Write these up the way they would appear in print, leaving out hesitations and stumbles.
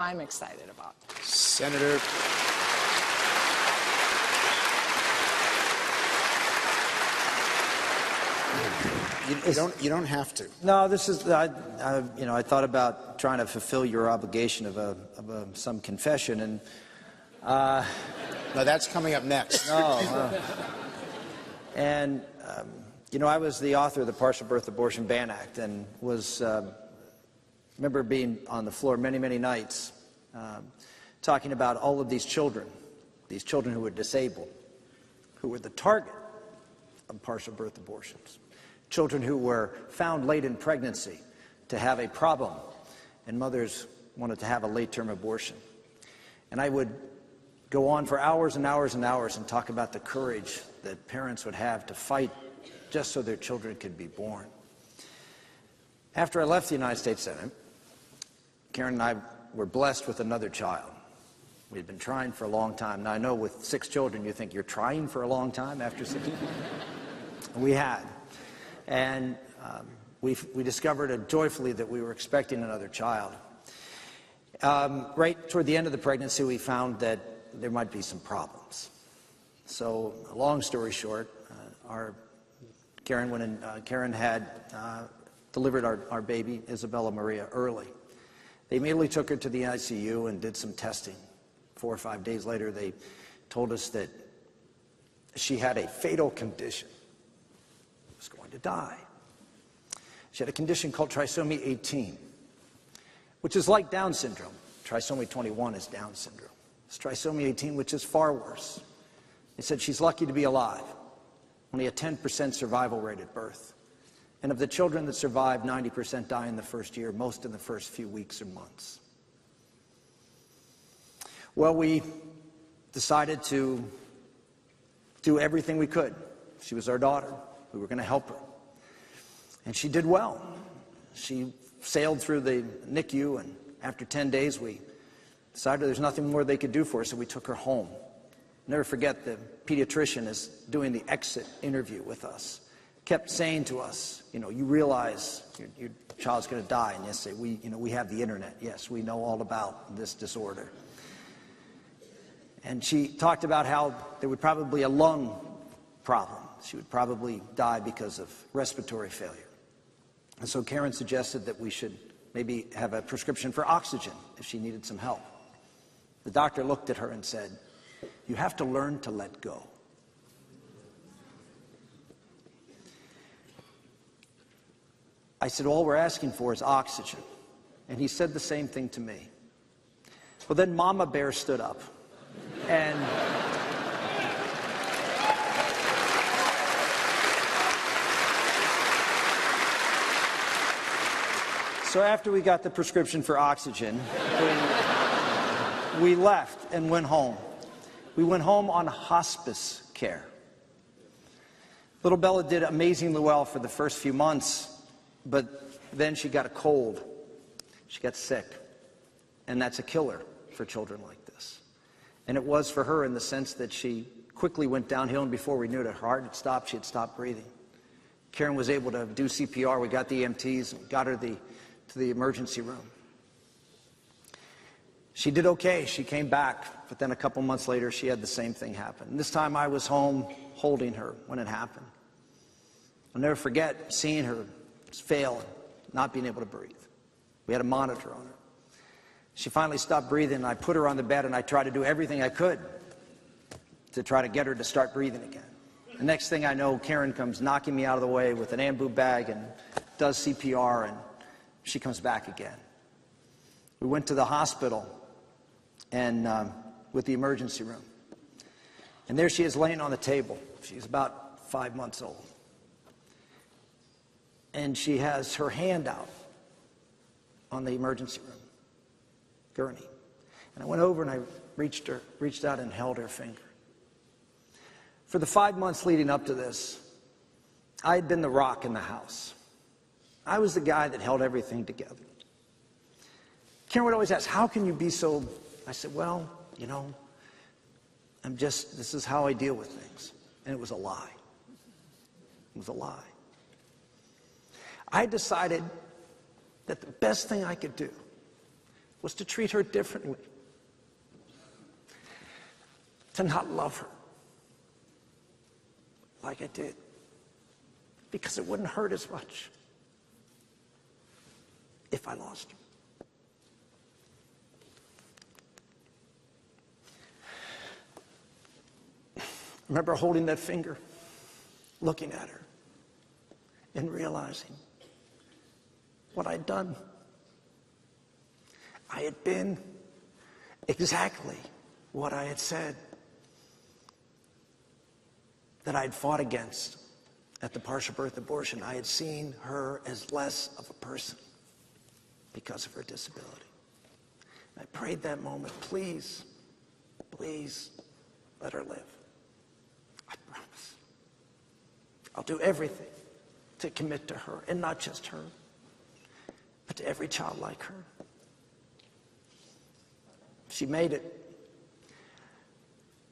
I'm excited about. Senator. You don't have to. No, this is, I thought about trying to fulfill your obligation of some confession, and No, that's coming up next. and I was the author of the Partial Birth Abortion Ban Act, and was remember being on the floor many, many nights talking about all of these children who were disabled, who were the target of partial birth abortions, children who were found late in pregnancy to have a problem, and mothers wanted to have a late-term abortion. And I would go on for hours and hours and hours and talk about the courage that parents would have to fight just so their children could be born. After I left the United States Senate, Karen and I were blessed with another child. We had been trying for a long time. Now, I know with 6 children, you think you're trying for a long time after 6. We had. And we discovered joyfully that we were expecting another child. Right toward the end of the pregnancy, we found that there might be some problems. So, long story short, Karen had delivered our baby, Isabella Maria, early. They immediately took her to the ICU and did some testing. 4 or 5 days later, they told us that she had a fatal condition. She was going to die. She had a condition called trisomy 18, which is like Down syndrome. Trisomy 21 is Down syndrome. It's trisomy 18, which is far worse. They said she's lucky to be alive. Only a 10% survival rate at birth. And of the children that survive, 90% die in the first year, most in the first few weeks or months. Well, we decided to do everything we could. She was our daughter. We were going to help her. And she did well. She sailed through the NICU, and after 10 days, we decided there's nothing more they could do for her, so we took her home. Never forget, the pediatrician is doing the exit interview with us. Kept saying to us, you realize your child's going to die. And yes, we have the internet. Yes, we know all about this disorder. And she talked about how there would probably be a lung problem. She would probably die because of respiratory failure. And so Karen suggested that we should maybe have a prescription for oxygen if she needed some help. The doctor looked at her and said, "You have to learn to let go." I said, "All we're asking for is oxygen." And he said the same thing to me. Well, then Mama Bear stood up. And so after we got the prescription for oxygen, we left and went home. We went home on hospice care. Little Bella did amazingly well for the first few months, but then she got a cold. She got sick. And that's a killer for children like this. And it was for her in the sense that she quickly went downhill, and before we knew it, her heart had stopped. She had stopped breathing. Karen was able to do CPR. We got the EMTs and got her to the emergency room. She did okay. She came back, but then a couple months later, she had the same thing happen. And this time I was home holding her when it happened. I'll never forget seeing her fail, not being able to breathe. We had a monitor on her. She finally stopped breathing, and I put her on the bed, and I tried to do everything I could to try to get her to start breathing again. The next thing I know, Karen comes knocking me out of the way with an ambu bag and does CPR, and she comes back again. We went to the hospital and with the emergency room. And there she is laying on the table. She's about 5 months old. And she has her hand out on the emergency room gurney. And I went over and I reached out and held her finger. For the 5 months leading up to this, I had been the rock in the house. I was the guy that held everything together. Karen would always ask, "How can you be so..." I said, "Well, this is how I deal with things." And it was a lie. It was a lie. I decided that the best thing I could do was to treat her differently, to not love her like I did, because it wouldn't hurt as much if I lost her. I remember holding that finger, looking at her, and realizing what I'd done. I had been exactly what I had said that I'd fought against at the partial birth abortion. I had seen her as less of a person because of her disability. I prayed that moment, please, please let her live. I promise. I'll do everything to commit to her, and not just her, but to every child like her. She made it. I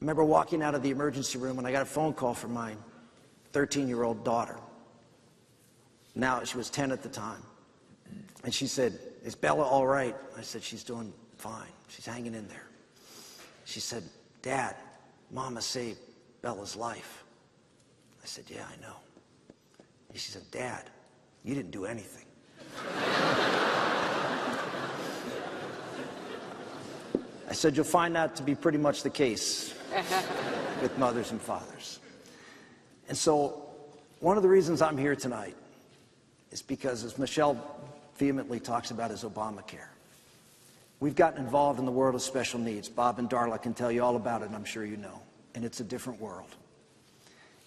remember walking out of the emergency room and I got a phone call from my 13-year-old daughter. Now, she was 10 at the time. And she said, "Is Bella all right?" I said, "She's doing fine. She's hanging in there." She said, "Dad, Mama saved Bella's life." I said, "Yeah, I know." And she said, "Dad, you didn't do anything." I said, "You'll find that to be pretty much the case with mothers and fathers." And so one of the reasons I'm here tonight is because, as Michelle vehemently talks about, is Obamacare. We've gotten involved in the world of special needs. Bob and Darla can tell you all about it, and I'm sure you know. And it's a different world.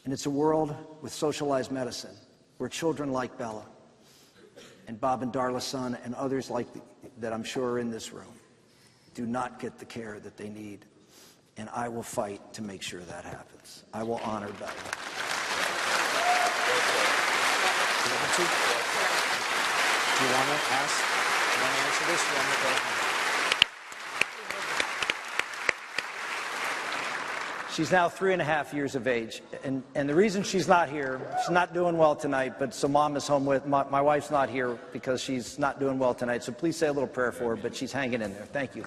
And it's a world with socialized medicine, where children like Bella and Bob and Darla's son and others like that I'm sure are in this room do not get the care that they need. And I will fight to make sure that happens. I will honor Bella. Do you want to ask? Do you want to answer this? Do you want to go ahead? She's now 3.5 years of age. And the reason she's not here, she's not doing well tonight, but so Mom is home with, my wife's not here because she's not doing well tonight. So please say a little prayer for her, but she's hanging in there. Thank you.